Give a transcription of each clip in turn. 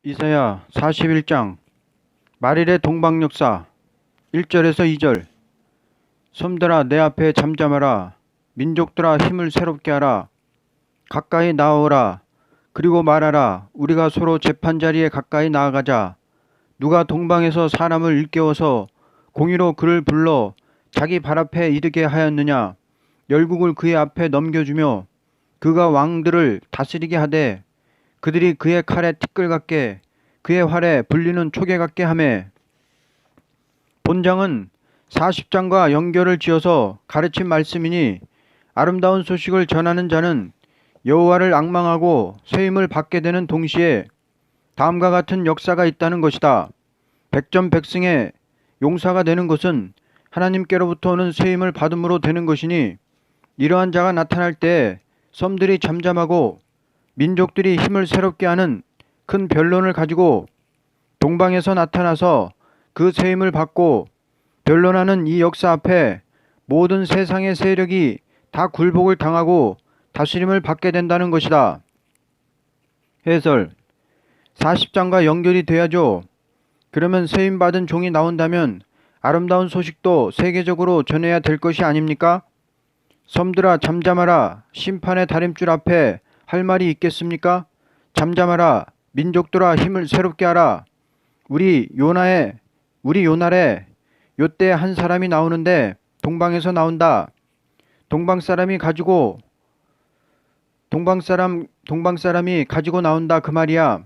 이사야 41장 말일의 동방역사 1절에서 2절. 섬들아 내 앞에 잠잠하라. 민족들아 힘을 새롭게 하라. 가까이 나오라. 그리고 말하라. 우리가 서로 재판자리에 가까이 나아가자. 누가 동방에서 사람을 일깨워서 공의로 그를 불러 자기 발 앞에 이르게 하였느냐. 열국을 그의 앞에 넘겨주며 그가 왕들을 다스리게 하되 그들이 그의 칼에 티끌 같게 그의 활에 불리는 초계 같게 하매. 본장은 40장과 연결을 지어서 가르친 말씀이니 아름다운 소식을 전하는 자는 여호와를 앙망하고 새 힘을 받게 되는 동시에 다음과 같은 역사가 있다는 것이다. 백전백승의 용사가 되는 것은 하나님께로부터 오는 새 힘을 받음으로 되는 것이니 이러한 자가 나타날 때 섬들이 잠잠하고 민족들이 힘을 새롭게 하는 큰 변론을 가지고 동방에서 나타나서 그 새 힘을 받고 변론하는 이 역사 앞에 모든 세상의 세력이 다 굴복을 당하고 다스림을 받게 된다는 것이다. 해설. 40장과 연결이 돼야죠. 그러면 새 힘 받은 종이 나온다면 아름다운 소식도 세계적으로 전해야 될 것이 아닙니까? 섬들아 잠잠하라. 심판의 다림줄 앞에 할 말이 있겠습니까? 잠잠하라. 민족들아 힘을 새롭게 하라. 우리 요날에 요때 한 사람이 나오는데 동방에서 나온다. 동방 사람이 가지고 나온다 그 말이야.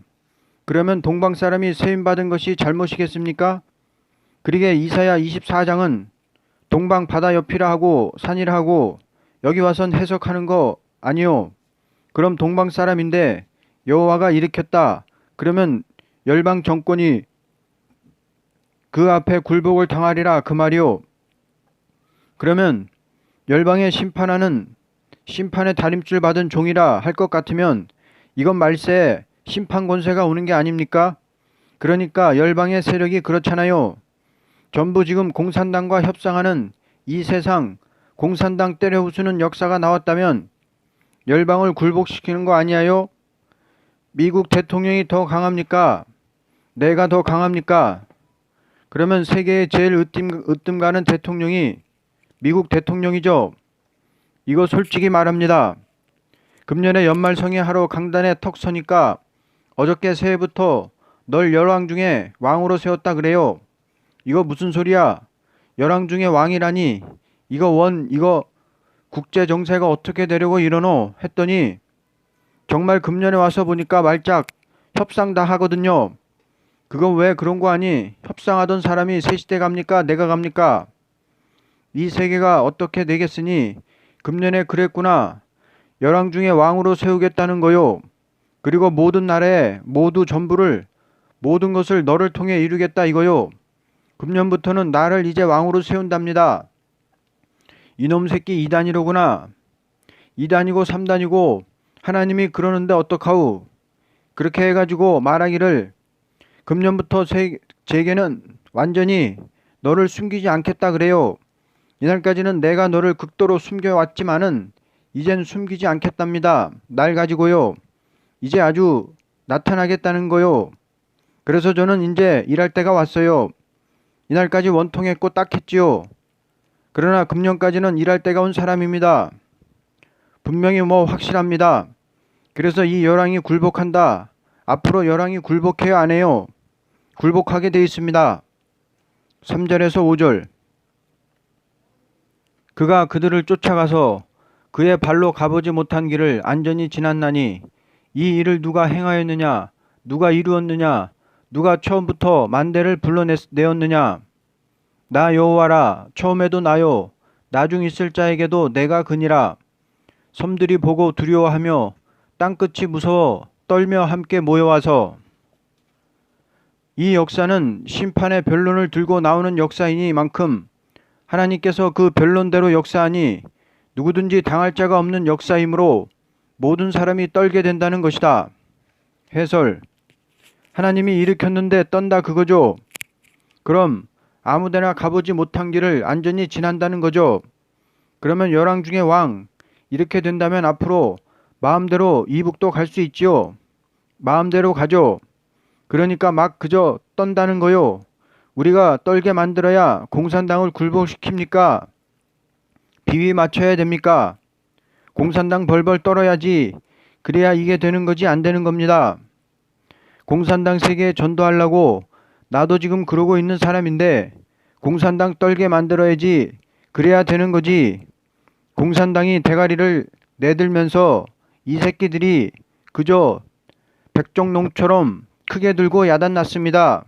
그러면 동방 사람이 세임 받은 것이 잘못이겠습니까? 그러게 이사야 24장은 동방 바다 옆이라 하고 산이라 하고 여기 와선 해석하는 거 아니요. 그럼 동방 사람인데 여호와가 일으켰다. 그러면 열방 정권이 그 앞에 굴복을 당하리라 그 말이요. 그러면 열방에 심판의 다림줄 받은 종이라 할 것 같으면 이건 말세에 심판 권세가 오는 게 아닙니까? 그러니까 열방의 세력이 그렇잖아요. 전부 지금 공산당과 협상하는 이 세상 공산당 때려 부수는 역사가 나왔다면 열방을 굴복시키는 거 아니에요? 미국 대통령이 더 강합니까? 내가 더 강합니까? 그러면 세계의 제일 으뜸 가는 대통령이 미국 대통령이죠. 이거 솔직히 말합니다. 금년에 연말성회 하러 강단에 턱 서니까 어저께 새해부터 널 열왕 중에 왕으로 세웠다 그래요. 이거 무슨 소리야? 열왕 중에 왕이라니 이거 국제 정세가 어떻게 되려고 이러노 했더니 정말 금년에 와서 보니까 말짝 협상 다 하거든요. 그건 왜 그런 거 아니? 협상하던 사람이 새 시대 갑니까? 내가 갑니까? 이 세계가 어떻게 되겠으니 금년에 그랬구나. 열왕 중에 왕으로 세우겠다는 거요. 그리고 모든 나라에 모든 것을 너를 통해 이루겠다 이거요. 금년부터는 나를 이제 왕으로 세운답니다. 이놈 새끼 2단이로구나. 2단이고 3단이고 하나님이 그러는데 어떡하우. 그렇게 해가지고 말하기를 금년부터 제게는 완전히 너를 숨기지 않겠다 그래요. 이날까지는 내가 너를 극도로 숨겨왔지만은 이젠 숨기지 않겠답니다. 날 가지고요. 이제 아주 나타나겠다는 거요. 그래서 저는 이제 일할 때가 왔어요. 이날까지 원통했고 딱했지요. 그러나 금년까지는 일할 때가 온 사람입니다. 분명히 확실합니다. 그래서 이 열왕이 굴복한다. 앞으로 열왕이 굴복해요 안 해요? 굴복하게 돼 있습니다. 3절에서 5절. 그가 그들을 쫓아가서 그의 발로 가보지 못한 길을 안전히 지났나니 이 일을 누가 행하였느냐? 누가 이루었느냐? 누가 처음부터 만대를 불러내었느냐? 나 여호와라. 처음에도 나요. 나중 있을 자에게도 내가 그니라. 섬들이 보고 두려워하며 땅끝이 무서워 떨며 함께 모여와서. 이 역사는 심판의 변론을 들고 나오는 역사이니만큼 하나님께서 그 변론대로 역사하니 누구든지 당할 자가 없는 역사이므로 모든 사람이 떨게 된다는 것이다. 해설. 하나님이 일으켰는데 떤다 그거죠. 그럼 아무데나 가보지 못한 길을 안전히 지난다는 거죠. 그러면 열왕 중에 왕 이렇게 된다면 앞으로 마음대로 이북도 갈 수 있지요. 마음대로 가죠. 그러니까 막 그저 떤다는 거요. 우리가 떨게 만들어야 공산당을 굴복시킵니까? 비위 맞춰야 됩니까? 공산당 벌벌 떨어야지. 그래야 이게 되는 거지 안 되는 겁니다. 공산당 세계에 전도하려고 나도 지금 그러고 있는 사람인데 공산당 떨게 만들어야지. 그래야 되는 거지. 공산당이 대가리를 내들면서 이 새끼들이 그저 백종농처럼 크게 들고 야단났습니다.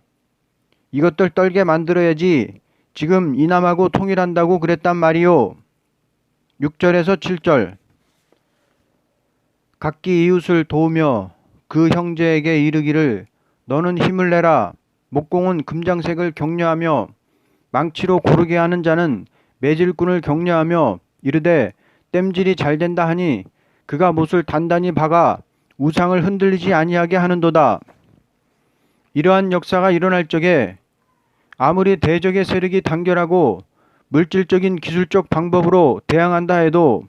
이것들 떨게 만들어야지. 지금 이남하고 통일한다고 그랬단 말이요. 6절에서 7절. 각기 이웃을 도우며 그 형제에게 이르기를 너는 힘을 내라. 목공은 금장색을 격려하며 망치로 고르게 하는 자는 매질꾼을 격려하며 이르되 땜질이 잘 된다 하니 그가 못을 단단히 박아 우상을 흔들리지 아니하게 하는도다. 이러한 역사가 일어날 적에 아무리 대적의 세력이 단결하고 물질적인 기술적 방법으로 대항한다 해도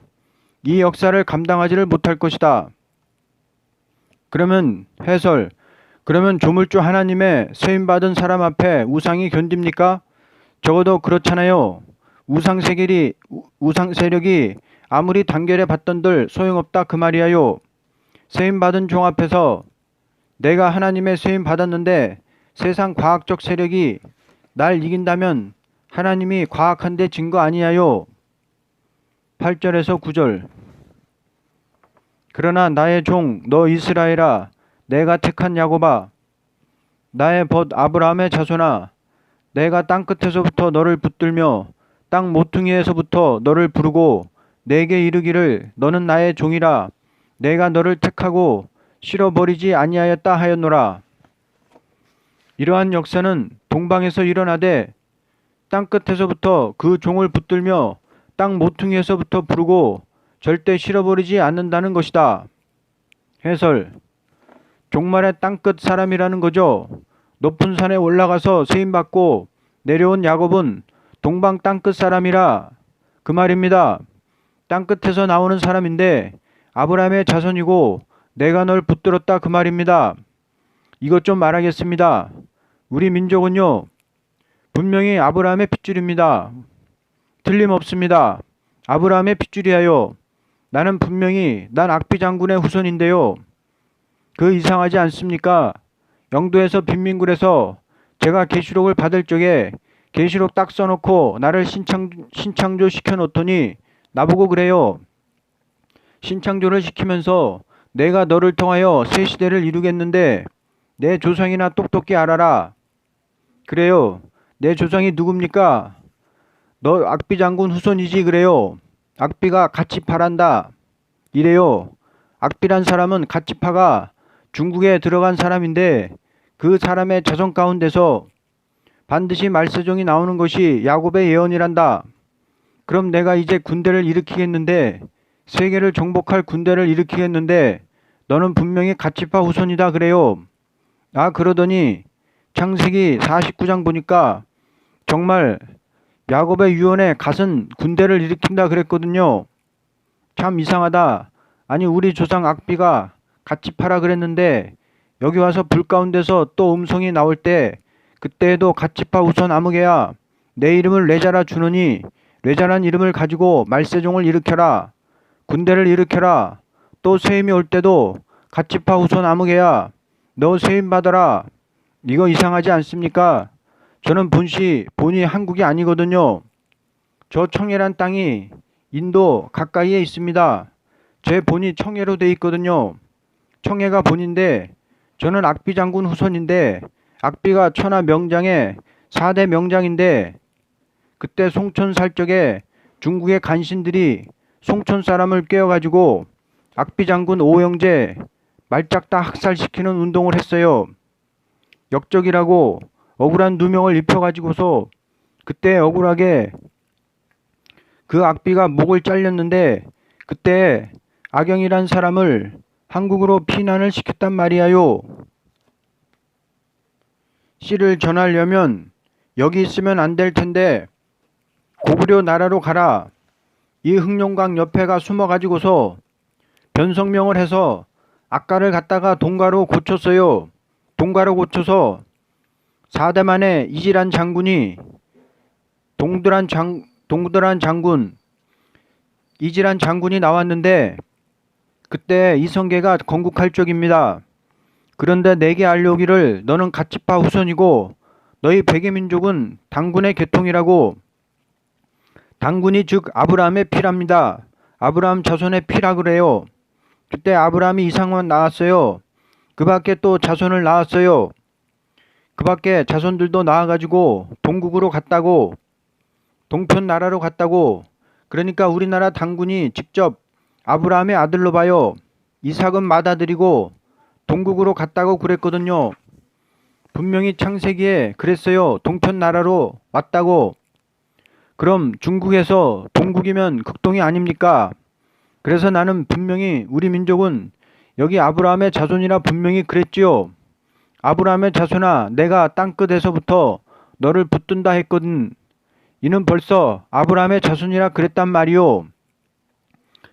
이 역사를 감당하지를 못할 것이다. 그러면 해설, 그러면 조물주 하나님의 세임받은 사람 앞에 우상이 견딥니까? 적어도 그렇잖아요. 우상 세력이 아무리 단결해 봤던들 소용없다 그 말이야요. 세임받은 종 앞에서 내가 하나님의 세임 받았는데 세상 과학적 세력이 날 이긴다면 하나님이 과학한데 진 거 아니야요. 8절에서 9절. 그러나 나의 종 너 이스라엘아 내가 택한 야곱아 나의 벗 아브라함의 자손아 내가 땅끝에서부터 너를 붙들며 땅 모퉁이에서부터 너를 부르고 내게 이르기를 너는 나의 종이라 내가 너를 택하고 실어버리지 아니하였다 하였노라. 이러한 역사는 동방에서 일어나되 땅끝에서부터 그 종을 붙들며 땅 모퉁이에서부터 부르고 절대 실어버리지 않는다는 것이다. 해설. 종말의 땅끝 사람이라는 거죠. 높은 산에 올라가서 세임받고 내려온 야곱은 동방 땅끝 사람이라 그 말입니다. 땅끝에서 나오는 사람인데 아브라함의 자손이고 내가 널 붙들었다 그 말입니다. 이것 좀 말하겠습니다. 우리 민족은요 분명히 아브라함의 핏줄입니다. 틀림없습니다. 아브라함의 핏줄이에요. 나는 분명히 난 악비 장군의 후손인데요. 그 이상하지 않습니까? 영도에서 빈민굴에서 제가 계시록을 받을 적에 계시록 딱 써놓고 나를 신창조 시켜놓더니 나보고 그래요. 신창조를 시키면서 내가 너를 통하여 새 시대를 이루겠는데 내 조상이나 똑똑히 알아라. 그래요. 내 조상이 누굽니까? 너 악비 장군 후손이지 그래요. 악비가 가치파란다. 이래요. 악비란 사람은 가치파가 중국에 들어간 사람인데 그 사람의 자손 가운데서 반드시 말세종이 나오는 것이 야곱의 예언이란다. 그럼 내가 이제 군대를 일으키겠는데 세계를 정복할 군대를 일으키겠는데 너는 분명히 가치파 후손이다 그래요. 아 그러더니 창세기 49장 보니까 정말 야곱의 유언에 갓은 군대를 일으킨다 그랬거든요. 참 이상하다. 아니 우리 조상 악비가 가치파라 그랬는데 여기 와서 불 가운데서 또 음성이 나올 때 그때에도 가치파 우선 아무개야 내 이름을 뇌자라 주느니 뇌자란 이름을 가지고 말세종을 일으켜라. 군대를 일으켜라. 또 세임이 올 때도 가치파 우선 아무개야 너 세임 받아라. 이거 이상하지 않습니까? 저는 본이 한국이 아니거든요. 저 청해란 땅이 인도 가까이에 있습니다. 제 본이 청해로 돼 있거든요. 청해가 본인데 저는 악비 장군 후손인데 악비가 천하 명장의 4대 명장인데 그때 송천 살 적에 중국의 간신들이 송천 사람을 깨워가지고 악비 장군 오영재 말짝 다 학살시키는 운동을 했어요. 역적이라고 억울한 누명을 입혀가지고서 그때 억울하게 그 악비가 목을 잘렸는데 그때 악영이란 사람을 한국으로 피난을 시켰단 말이야요. 씨를 전하려면 여기 있으면 안 될 텐데 고구려 나라로 가라. 이 흑룡강 옆에가 숨어가지고서 변성명을 해서 악가를 갖다가 동가로 고쳤어요. 동가로 고쳐서 4대 만에 이질한 장군이 동들한 장군 이질한 장군이 나왔는데 그때 이성계가 건국할 적입니다. 그런데 내게 알려오기를 너는 가치파 후손이고 너희 백의민족은 당군의 계통이라고. 당군이 즉 아브라함의 피랍니다. 아브라함 자손의 피라 그래요. 그때 아브라함이 이삭만 낳았어요. 그 밖에 또 자손을 낳았어요. 그 밖에 자손들도 낳아가지고 동국으로 갔다고, 동편 나라로 갔다고. 그러니까 우리나라 당군이 직접 아브라함의 아들로 봐요. 이삭은 맏아들이고 동국으로 갔다고 그랬거든요. 분명히 창세기에 그랬어요. 동편 나라로 왔다고. 그럼 중국에서 동국이면 극동이 아닙니까? 그래서 나는 분명히 우리 민족은 여기 아브라함의 자손이라 분명히 그랬지요. 아브라함의 자손아, 내가 땅끝에서부터 너를 붙든다 했거든. 이는 벌써 아브라함의 자손이라 그랬단 말이요.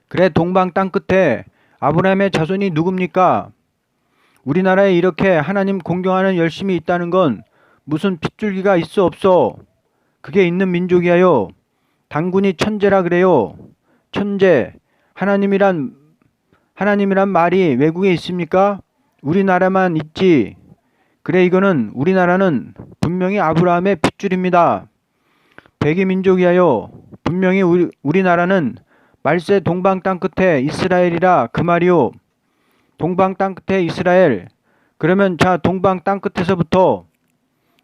그래, 동방 땅끝에 아브라함의 자손이 누굽니까? 우리나라에 이렇게 하나님 공경하는 열심이 있다는 건 무슨 핏줄기가 있어 없어? 그게 있는 민족이야요. 당군이 천재라 그래요. 천재. 하나님이란 말이 외국에 있습니까? 우리나라만 있지. 그래, 이거는 우리나라는 분명히 아브라함의 핏줄입니다. 백의민족이야요. 분명히 우리나라는 말세 동방 땅끝에 이스라엘이라 그 말이요. 동방 땅끝에 이스라엘. 그러면 자, 동방 땅끝에서부터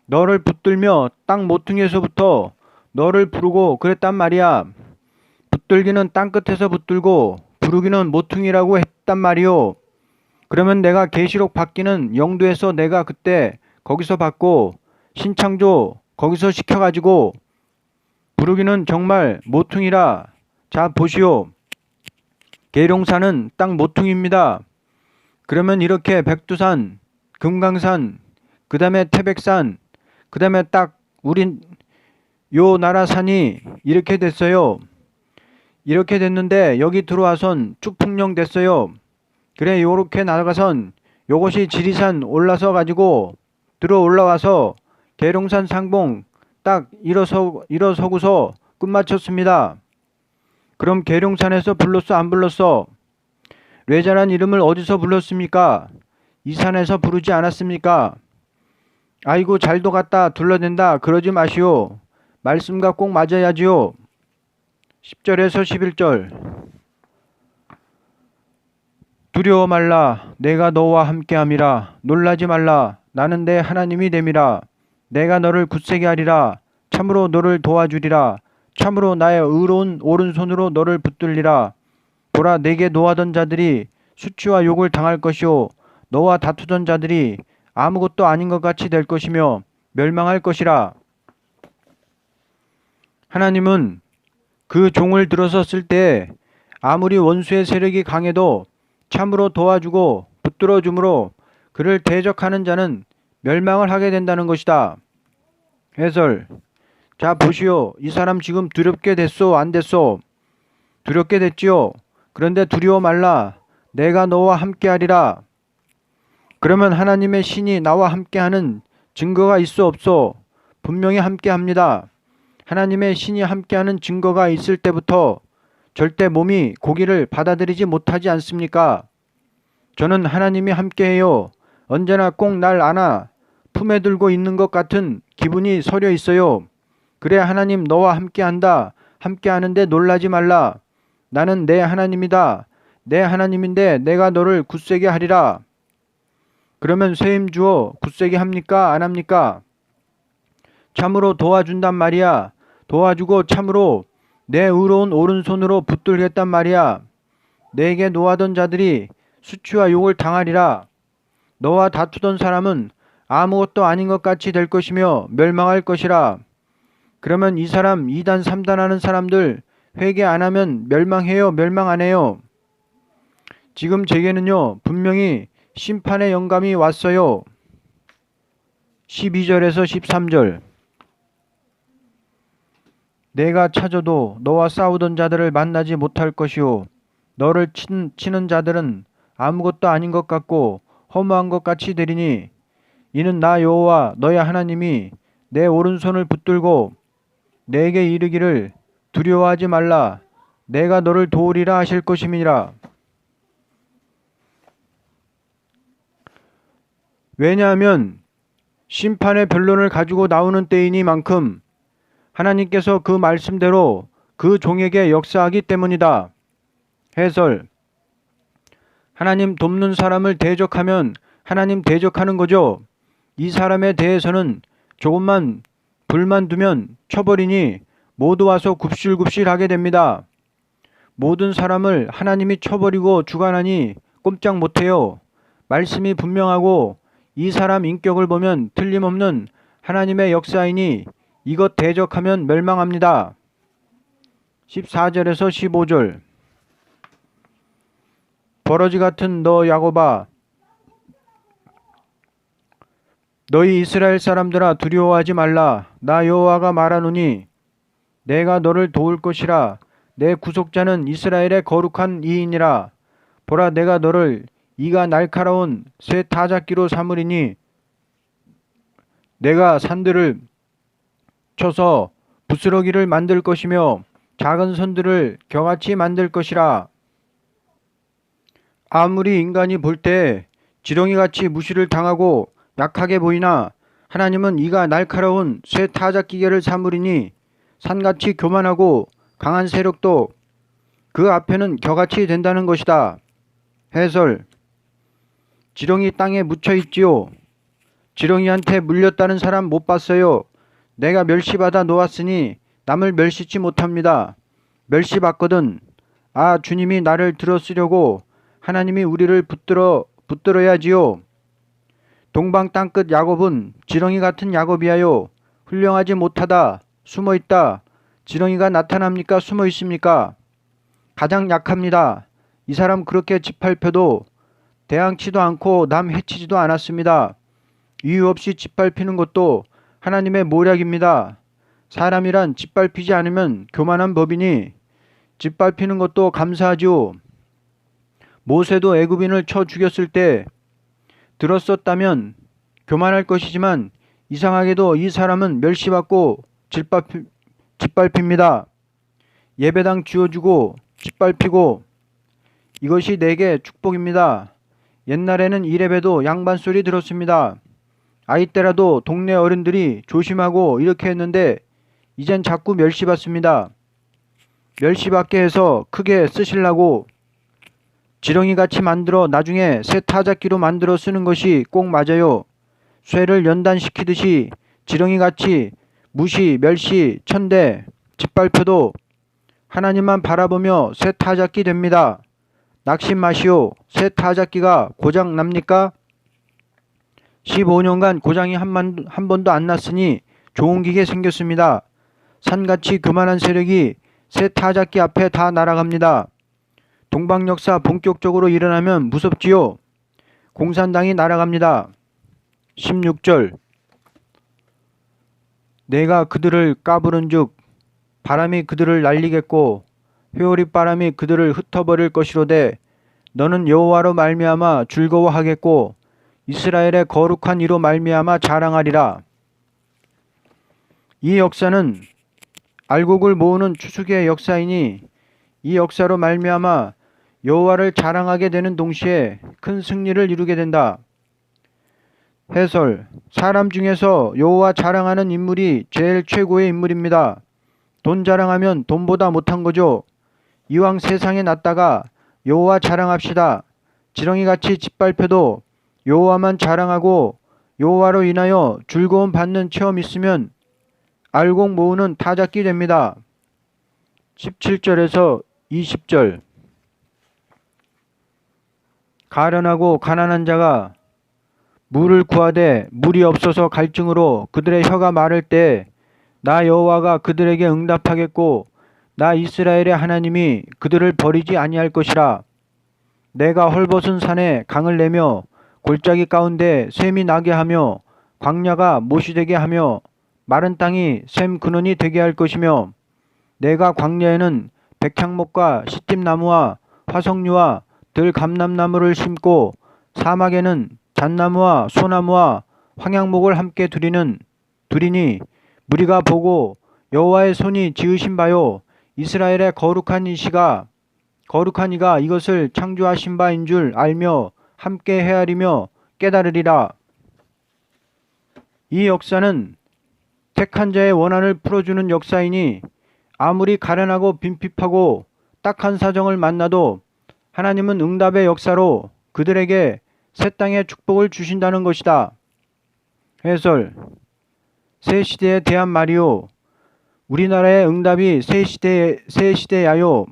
너를 붙들며 땅 모퉁이에서부터 너를 부르고 그랬단 말이야. 붙들기는 땅끝에서 붙들고 부르기는 모퉁이라고 했단 말이요. 그러면 내가 계시록 받기는 영도에서 내가 그때 거기서 받고 신창조 거기서 시켜가지고 부르기는 정말 모퉁이라. 자, 보시오. 계룡산은 땅 모퉁이입니다. 그러면 이렇게 백두산, 금강산, 그 다음에 태백산, 그 다음에 딱 우리 요 나라 산이 이렇게 됐어요. 이렇게 됐는데 여기 들어와선 쭉풍령 됐어요. 그래, 요렇게 나가선 요것이 지리산 올라서 가지고 들어 올라와서 계룡산 상봉 딱 일어서고서 끝마쳤습니다. 그럼 계룡산에서 불렀어 안 불렀어? 뇌자란 이름을 어디서 불렀습니까? 이 산에서 부르지 않았습니까? 아이고 잘도 갔다 둘러댄다 그러지 마시오. 말씀과 꼭 맞아야지요. 10절에서 11절. 두려워 말라. 내가 너와 함께함이라. 놀라지 말라. 나는 내 하나님이 됨이라. 내가 너를 굳세게 하리라. 참으로 너를 도와주리라. 참으로 나의 의로운 오른손으로 너를 붙들리라. 보라, 내게 노하던 자들이 수치와 욕을 당할 것이요 너와 다투던 자들이 아무것도 아닌 것 같이 될 것이며 멸망할 것이라. 하나님은 그 종을 들어서 쓸 때 아무리 원수의 세력이 강해도 참으로 도와주고 붙들어줌으로 그를 대적하는 자는 멸망을 하게 된다는 것이다. 해설. 자, 보시오. 이 사람 지금 두렵게 됐소 안 됐소? 두렵게 됐지요. 그런데 두려워 말라. 내가 너와 함께하리라. 그러면 하나님의 신이 나와 함께하는 증거가 있어 없어? 분명히 함께합니다. 하나님의 신이 함께하는 증거가 있을 때부터 절대 몸이 고기를 받아들이지 못하지 않습니까? 저는 하나님이 함께해요. 언제나 꼭 날 안아 품에 들고 있는 것 같은 기분이 서려 있어요. 그래, 하나님 너와 함께한다. 함께하는데 놀라지 말라. 나는 내 하나님이다. 내 하나님인데 내가 너를 굳세게 하리라. 그러면 세임 주어 굳세게 합니까? 안 합니까? 참으로 도와준단 말이야. 도와주고 참으로 내 의로운 오른손으로 붙들겠단 말이야. 내게 노하던 자들이 수치와 욕을 당하리라. 너와 다투던 사람은 아무것도 아닌 것 같이 될 것이며 멸망할 것이라. 그러면 이 사람 2단 3단 하는 사람들 회개 안 하면 멸망해요? 멸망 안 해요? 지금 제게는요 분명히 심판의 영감이 왔어요. 12절에서 13절. 내가 찾아도 너와 싸우던 자들을 만나지 못할 것이요 너를 치는 자들은 아무것도 아닌 것 같고 허무한 것 같이 되리니 이는 나 여호와 너의 하나님이 내 오른손을 붙들고 내게 이르기를 두려워하지 말라 내가 너를 도우리라 하실 것임이니라. 왜냐하면 심판의 변론을 가지고 나오는 때이니만큼 하나님께서 그 말씀대로 그 종에게 역사하기 때문이다. 해설. 하나님 돕는 사람을 대적하면 하나님 대적하는 거죠. 이 사람에 대해서는 조금만 불만 두면 쳐버리니 모두 와서 굽실굽실하게 됩니다. 모든 사람을 하나님이 쳐버리고 주관하니 꼼짝 못해요. 말씀이 분명하고 이 사람 인격을 보면 틀림없는 하나님의 역사이니 이것 대적하면 멸망합니다. 14절에서 15절. 버러지 같은 너 야곱아, 너희 이스라엘 사람들아 두려워하지 말라. 나 여호와가 말하노니 내가 너를 도울 것이라. 내 구속자는 이스라엘의 거룩한 이인이라. 보라 내가 너를 이가 날카로운 새 타작기로 삼으리니 내가 산들을 쳐서 부스러기를 만들 것이며 작은 선들을 겨같이 만들 것이라. 아무리 인간이 볼 때 지렁이같이 무시를 당하고 약하게 보이나 하나님은 이가 날카로운 새 타작기계를 삼으리니 산같이 교만하고 강한 세력도 그 앞에는 겨같이 된다는 것이다. 해설. 지렁이 땅에 묻혀 있지요. 지렁이한테 물렸다는 사람 못 봤어요. 내가 멸시받아 놓았으니 남을 멸시치 못합니다. 멸시받거든. 아 주님이 나를 들어쓰려고 하나님이 우리를 붙들어야지요. 동방 땅끝 야곱은 지렁이 같은 야곱이야요. 훌륭하지 못하다. 숨어있다. 지렁이가 나타납니까? 숨어 있습니까? 가장 약합니다. 이 사람 그렇게 짓밟혀도 대항치도 않고 남 해치지도 않았습니다. 이유 없이 짓밟히는 것도 하나님의 모략입니다. 사람이란 짓밟히지 않으면 교만한 법이니 짓밟히는 것도 감사하지요. 모세도 애굽인을 쳐 죽였을 때 들었었다면 교만할 것이지만 이상하게도 이 사람은 멸시받고 짓밟힙니다. 예배당 쥐어주고 짓밟히고 이것이 내게 축복입니다. 옛날에는 이래봬도 양반 소리 들었습니다. 아이 때라도 동네 어른들이 조심하고 이렇게 했는데 이젠 자꾸 멸시받습니다. 멸시받게 해서 크게 쓰시려고 지렁이같이 만들어 나중에 새 타작기로 만들어 쓰는 것이 꼭 맞아요. 쇠를 연단시키듯이 지렁이같이 무시, 멸시, 천대, 짓밟혀도 하나님만 바라보며 새 타작기 됩니다. 낙심 마시오. 새 타작기가 고장 납니까? 15년간 고장이 한 번도 안 났으니 좋은 기계 생겼습니다. 산같이 교만한 세력이 새 타작기 앞에 다 날아갑니다. 동방 역사 본격적으로 일어나면 무섭지요. 공산당이 날아갑니다. 16절. 내가 그들을 까부른즉 바람이 그들을 날리겠고 회오리 바람이 그들을 흩어버릴 것이로되 너는 여호와로 말미암아 즐거워하겠고 이스라엘의 거룩한 이로 말미암아 자랑하리라. 이 역사는 알곡을 모으는 추수기의 역사이니 이 역사로 말미암아 여호와를 자랑하게 되는 동시에 큰 승리를 이루게 된다. 해설. 사람 중에서 여호와 자랑하는 인물이 제일 최고의 인물입니다. 돈 자랑하면 돈보다 못한 거죠. 이왕 세상에 났다가 여호와 자랑합시다. 지렁이같이 짓밟혀도 여호와만 자랑하고 여호와로 인하여 즐거움 받는 체험 있으면 알곡 모으는 타작기 됩니다. 17절에서 20절. 가련하고 가난한 자가 물을 구하되 물이 없어서 갈증으로 그들의 혀가 마를 때 나 여호와가 그들에게 응답하겠고 나 이스라엘의 하나님이 그들을 버리지 아니할 것이라. 내가 헐벗은 산에 강을 내며 골짜기 가운데 샘이 나게 하며 광야가 못이 되게 하며 마른 땅이 샘 근원이 되게 할 것이며 내가 광야에는 백향목과 시tim나무와 화석류와 들감람나무를 심고 사막에는 잣나무와 소나무와 황양목을 함께 두리니 무리가 보고 여호와의 손이 지으신 바요 이스라엘의 거룩한 이가 이것을 창조하신 바인 줄 알며 함께 헤아리며 깨달으리라. 이 역사는 택한 자의 원한을 풀어주는 역사이니 아무리 가련하고 빈핍하고 딱한 사정을 만나도 하나님은 응답의 역사로 그들에게 새 땅의 축복을 주신다는 것이다. 해설. 새 시대에 대한 말이요. 우리나라의 응답이 새 시대야요.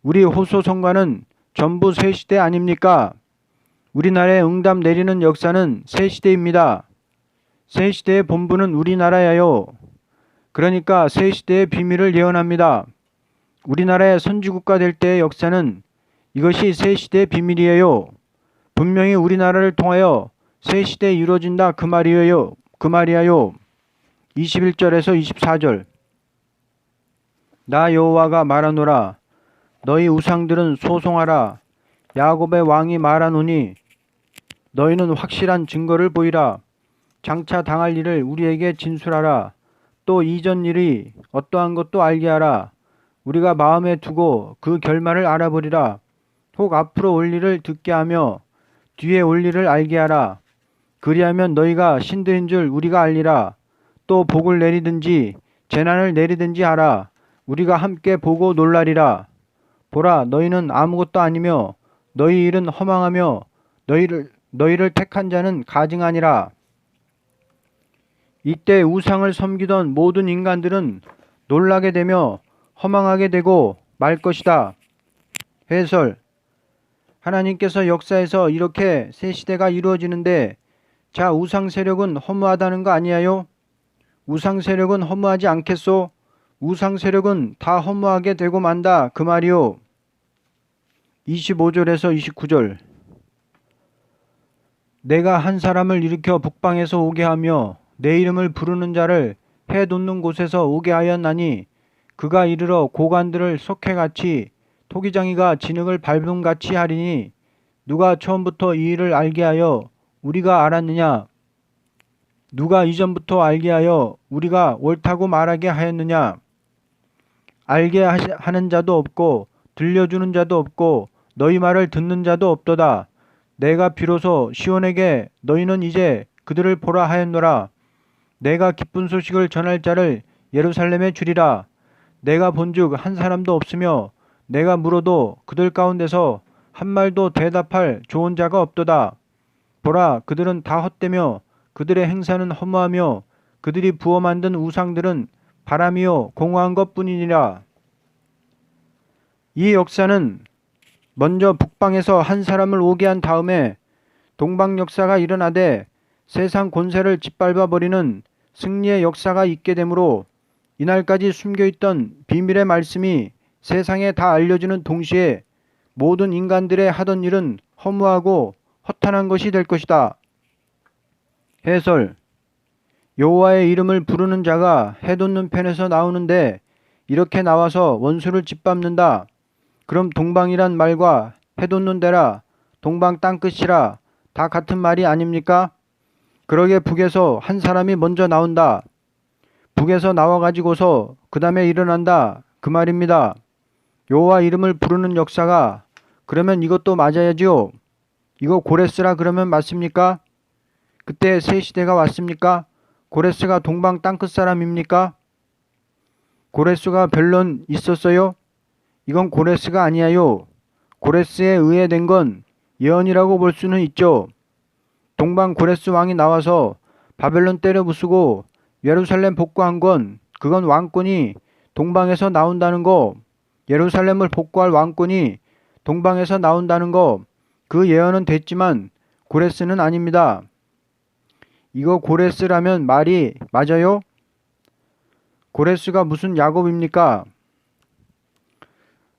우리 호소성가는 전부 새 시대 아닙니까? 우리나라에 응답 내리는 역사는 새 시대입니다. 새 시대의 본부는 우리나라야요. 그러니까 새 시대의 비밀을 예언합니다. 우리나라의 선지국가 될 때의 역사는 이것이 새 시대의 비밀이에요. 분명히 우리나라를 통하여 새 시대에 이루어진다 그 말이야요. 21절에서 24절. 나 여호와가 말하노라. 너희 우상들은 소송하라. 야곱의 왕이 말하노니 너희는 확실한 증거를 보이라. 장차 당할 일을 우리에게 진술하라. 또 이전 일이 어떠한 것도 알게 하라. 우리가 마음에 두고 그 결말을 알아보리라. 혹 앞으로 올 일을 듣게 하며 뒤에 올 일을 알게 하라. 그리하면 너희가 신들인 줄 우리가 알리라. 또 복을 내리든지 재난을 내리든지 하라. 우리가 함께 보고 놀라리라. 보라, 너희는 아무것도 아니며 너희 일은 허망하며 너희를 택한 자는 가증하니라. 이때 우상을 섬기던 모든 인간들은 놀라게 되며 허망하게 되고 말 것이다. 해설. 하나님께서 역사에서 이렇게 새 시대가 이루어지는데 자, 우상 세력은 허무하다는 거 아니에요? 우상 세력은 허무하지 않겠소? 우상 세력은 다 허무하게 되고 만다 그 말이요. 25절에서 29절. 내가 한 사람을 일으켜 북방에서 오게 하며 내 이름을 부르는 자를 해 돋는 곳에서 오게 하였나니 그가 이르러 고관들을 석회같이 토기장이가 진흙을 밟음같이 하리니 누가 처음부터 이 일을 알게 하여 우리가 알았느냐? 누가 이전부터 알게 하여 우리가 옳다고 말하게 하였느냐? 알게 하는 자도 없고 들려주는 자도 없고 너희 말을 듣는 자도 없도다. 내가 비로소 시온에게 너희는 이제 그들을 보라 하였노라. 내가 기쁜 소식을 전할 자를 예루살렘에 주리라. 내가 본즉 한 사람도 없으며 내가 물어도 그들 가운데서 한 말도 대답할 좋은 자가 없도다. 보라, 그들은 다 헛되며 그들의 행사는 허무하며 그들이 부어 만든 우상들은 바람이요 공허한 것뿐이니라. 이 역사는 먼저 북방에서 한 사람을 오게 한 다음에 동방 역사가 일어나되 세상 권세를 짓밟아 버리는 승리의 역사가 있게 되므로 이날까지 숨겨있던 비밀의 말씀이 세상에 다 알려지는 동시에 모든 인간들의 하던 일은 허무하고 허탄한 것이 될 것이다. 해설. 여호와의 이름을 부르는 자가 해돋는 편에서 나오는데 이렇게 나와서 원수를 짓밟는다. 그럼 동방이란 말과 해돋는 데라 동방 땅끝이라 다 같은 말이 아닙니까? 그러게 북에서 한 사람이 먼저 나온다. 북에서 나와가지고서 그 다음에 일어난다 그 말입니다. 여호와 이름을 부르는 역사가 그러면 이것도 맞아야지요. 이거 고레스라 그러면 맞습니까? 그때 새 시대가 왔습니까? 고레스가 동방 땅끝 사람입니까? 고레스가 변론 있었어요? 이건 고레스가 아니에요. 고레스에 의해 된 건 예언이라고 볼 수는 있죠. 동방 고레스 왕이 나와서 바벨론 때려 부수고 예루살렘 복구한 건 그건 왕권이 동방에서 나온다는 거, 예루살렘을 복구할 왕권이 동방에서 나온다는 거, 그 예언은 됐지만 고레스는 아닙니다. 이거 고레스라면 말이 맞아요? 고레스가 무슨 야곱입니까?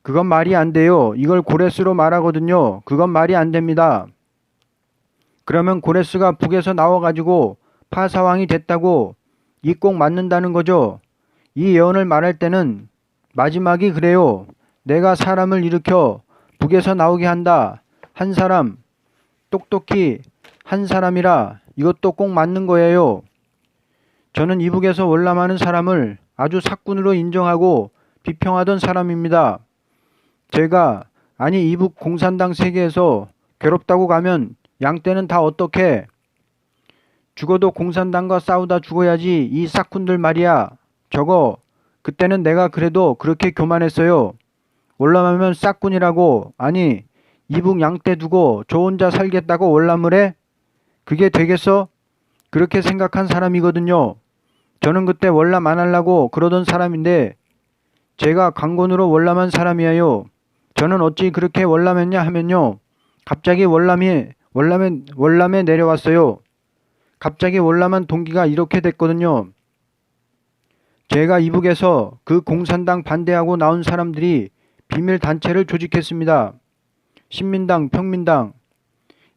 그건 말이 안 돼요. 이걸 고레스로 말하거든요. 그건 말이 안 됩니다. 그러면 고레스가 북에서 나와가지고 파사왕이 됐다고 이 꼭 맞는다는 거죠. 이 예언을 말할 때는 마지막이 그래요. 내가 사람을 일으켜 북에서 나오게 한다. 한 사람, 똑똑히 한 사람이라 이것도 꼭 맞는 거예요. 저는 이북에서 월남하는 사람을 아주 사꾼으로 인정하고 비평하던 사람입니다. 제가 아니 이북 공산당 세계에서 괴롭다고 가면 양떼는 다 어떻게 죽어도 공산당과 싸우다 죽어야지 이 사꾼들 말이야. 저거 그때는 내가 그래도 그렇게 교만했어요. 월남하면 싹군이라고 아니 이북 양떼 두고 저 혼자 살겠다고 월남을 해? 그게 되겠어? 그렇게 생각한 사람이거든요. 저는 그때 월남 안 하려고 그러던 사람인데 제가 강권으로 월남한 사람이에요. 저는 어찌 그렇게 월남했냐 하면요. 갑자기 월남에 내려왔어요. 갑자기 월남한 동기가 이렇게 됐거든요. 제가 이북에서 그 공산당 반대하고 나온 사람들이 비밀 단체를 조직했습니다. 신민당, 평민당.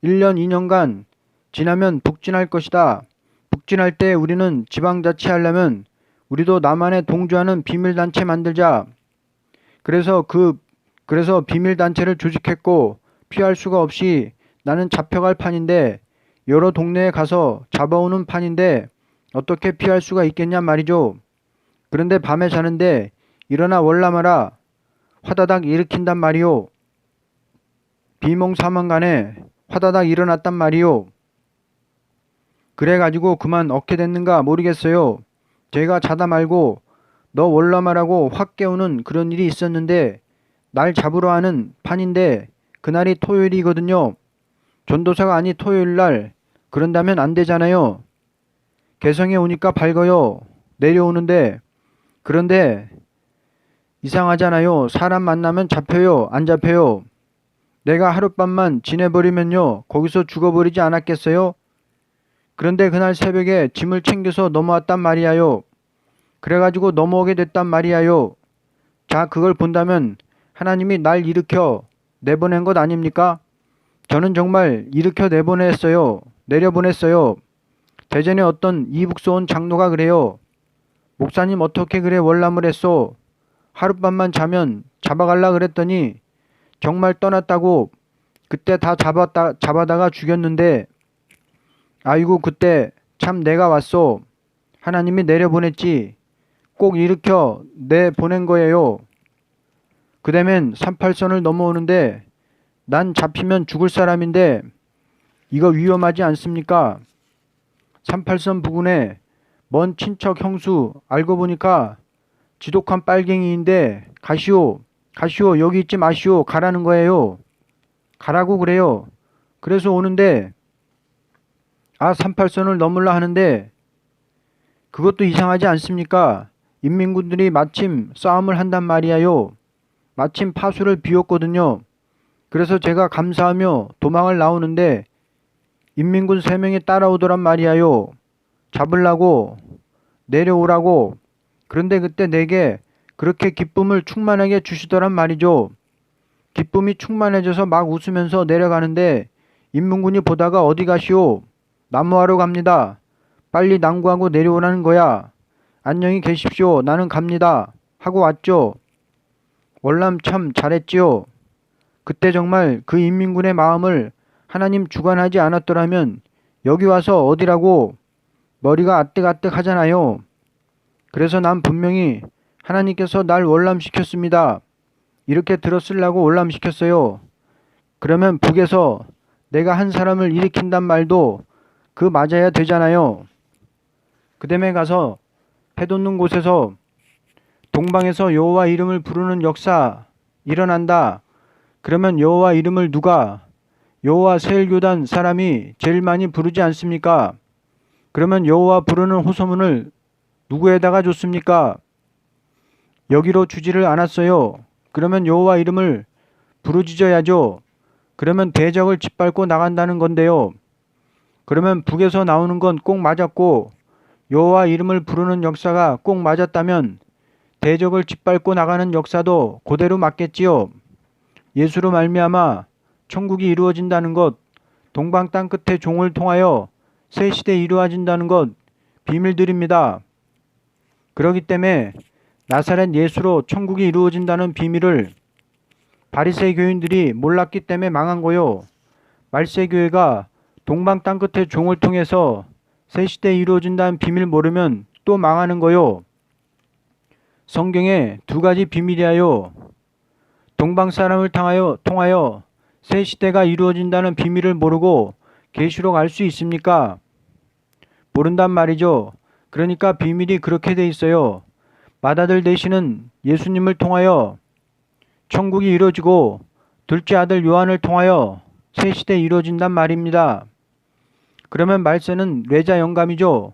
1년, 2년간 지나면 북진할 것이다. 북진할 때 우리는 지방자치하려면 우리도 남한에 동조하는 비밀단체 만들자. 그래서 비밀단체를 조직했고 피할 수가 없이 나는 잡혀갈 판인데 여러 동네에 가서 잡아오는 판인데 어떻게 피할 수가 있겠냐 말이죠. 그런데 밤에 자는데 일어나 월남하라. 화다닥 일으킨단 말이요. 비몽사몽간에 화다닥 일어났단 말이요. 그래가지고 그만 어떻게 됐는가 모르겠어요. 제가 자다 말고 너 월남하라고 확 깨우는 그런 일이 있었는데 날 잡으러 하는 판인데 그날이 토요일이거든요. 전도사가 아니 토요일날 그런다면 안 되잖아요. 개성에 오니까 밝아요. 내려오는데 그런데 이상하잖아요. 사람 만나면 잡혀요? 안 잡혀요? 내가 하룻밤만 지내버리면요. 거기서 죽어버리지 않았겠어요? 그런데 그날 새벽에 짐을 챙겨서 넘어왔단 말이야요. 그래가지고 넘어오게 됐단 말이야요. 자, 그걸 본다면 하나님이 날 일으켜 내보낸 것 아닙니까? 저는 정말 일으켜 내보냈어요. 내려보냈어요. 대전에 어떤 이북소원 장로가 그래요. 목사님 어떻게 그래 월남을 했소? 하룻밤만 자면 잡아갈라 그랬더니 정말 떠났다고 그때 다 잡아다가 죽였는데 아이고 그때 참 내가 왔소. 하나님이 내려보냈지. 꼭 일으켜 내보낸 거예요. 그다음엔 38선을 넘어오는데 난 잡히면 죽을 사람인데 이거 위험하지 않습니까? 38선 부근에 먼 친척 형수 알고 보니까 지독한 빨갱이인데 가시오 여기 있지 마시오 가라는 거예요. 가라고 그래요. 그래서 오는데 38선을 넘으려 하는데 그것도 이상하지 않습니까? 인민군들이 마침 싸움을 한단 말이야요. 마침 파수를 비웠거든요. 그래서 제가 감사하며 도망을 나오는데 인민군 3명이 따라오더란 말이야요. 잡으려고 내려오라고. 그런데 그때 내게 그렇게 기쁨을 충만하게 주시더란 말이죠. 기쁨이 충만해져서 막 웃으면서 내려가는데 인민군이 보다가 어디 가시오? 나무하러 갑니다. 빨리 낭구하고 내려오라는 거야. 안녕히 계십시오. 나는 갑니다. 하고 왔죠. 월남 참 잘했지요. 그때 정말 그 인민군의 마음을 하나님 주관하지 않았더라면 여기 와서 어디라고 머리가 아뜩아뜩 하잖아요. 그래서 난 분명히 하나님께서 날 월남시켰습니다. 이렇게 들었으려고 월남시켰어요. 그러면 북에서 내가 한 사람을 일으킨단 말도 그 맞아야 되잖아요. 그 다음에 가서 해돋는 곳에서 동방에서 여호와 이름을 부르는 역사 일어난다. 그러면 여호와 이름을 누가 여호와 세일교단 사람이 제일 많이 부르지 않습니까? 그러면 여호와 부르는 호소문을 누구에다가 줬습니까? 여기로 주지를 않았어요. 그러면 여호와 이름을 부르짖어야죠. 그러면 대적을 짓밟고 나간다는 건데요. 그러면 북에서 나오는 건 꼭 맞았고 여호와 이름을 부르는 역사가 꼭 맞았다면 대적을 짓밟고 나가는 역사도 그대로 맞겠지요. 예수로 말미암아 천국이 이루어진다는 것, 동방 땅 끝에 종을 통하여 새 시대 이루어진다는 것 비밀들입니다. 그렇기 때문에 나사렛 예수로 천국이 이루어진다는 비밀을 바리새인 교인들이 몰랐기 때문에 망한 거요. 말세교회가 동방 땅끝의 종을 통해서 새 시대에 이루어진다는 비밀 모르면 또 망하는 거요. 성경에 두 가지 비밀이하여 동방 사람을 통하여 새 시대가 이루어진다는 비밀을 모르고 계시록 알 수 있습니까? 모른단 말이죠. 그러니까 비밀이 그렇게 돼 있어요. 맏아들 되시는 예수님을 통하여 천국이 이루어지고 둘째 아들 요한을 통하여 새 시대에 이루어진단 말입니다. 그러면 말세는 뇌자 영감이죠.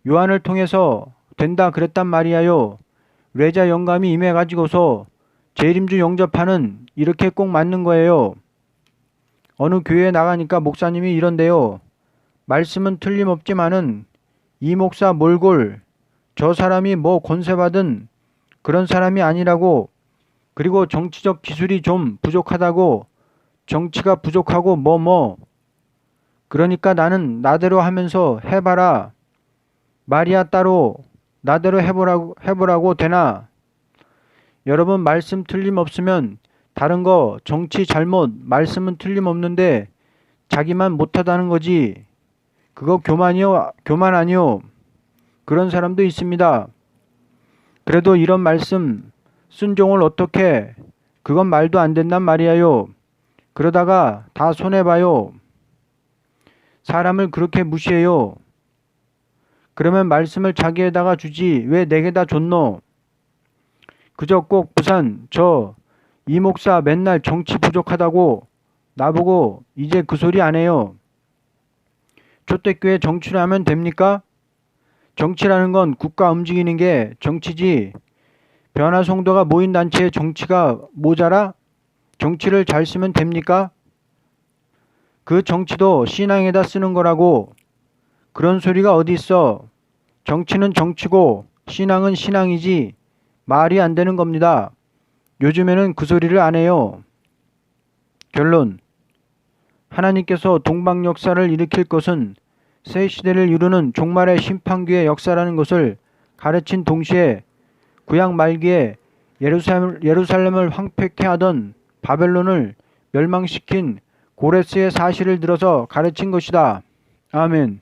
요한을 통해서 된다 그랬단 말이야요. 뇌자 영감이 임해가지고서 재림주 영접하는 이렇게 꼭 맞는 거예요. 어느 교회에 나가니까 목사님이 이런데요. 말씀은 틀림없지만은 이 목사 몰골 저 사람이 뭐 권세받은 그런 사람이 아니라고, 그리고 정치적 기술이 좀 부족하다고, 정치가 부족하고 그러니까 나는 나대로 하면서 해봐라. 말이야 따로 나대로 해보라고 되나? 여러분 말씀 틀림없으면 다른 거 정치 잘못 말씀은 틀림없는데 자기만 못하다는 거지. 그거 교만 아니요. 그런 사람도 있습니다. 그래도 이런 말씀 순종을 어떻게, 그건 말도 안 된단 말이야요. 그러다가 다 손해봐요. 사람을 그렇게 무시해요. 그러면 말씀을 자기에다가 주지 왜 내게다 줬노? 그저 꼭 부산 이 목사 맨날 정치 부족하다고 나보고 이제 그 소리 안 해요. 초대교회 정치를 하면 됩니까? 정치라는 건 국가 움직이는 게 정치지. 변화 성도가 모인 단체의 정치가 모자라? 정치를 잘 쓰면 됩니까? 그 정치도 신앙에다 쓰는 거라고. 그런 소리가 어디 있어. 정치는 정치고 신앙은 신앙이지 말이 안 되는 겁니다. 요즘에는 그 소리를 안 해요. 결론. 하나님께서 동방 역사를 일으킬 것은 새 시대를 이루는 종말의 심판기의 역사라는 것을 가르친 동시에 구약 말기에 예루살렘을 황폐케 하던 바벨론을 멸망시킨 고레스의 사실을 들어서 가르친 것이다. 아멘.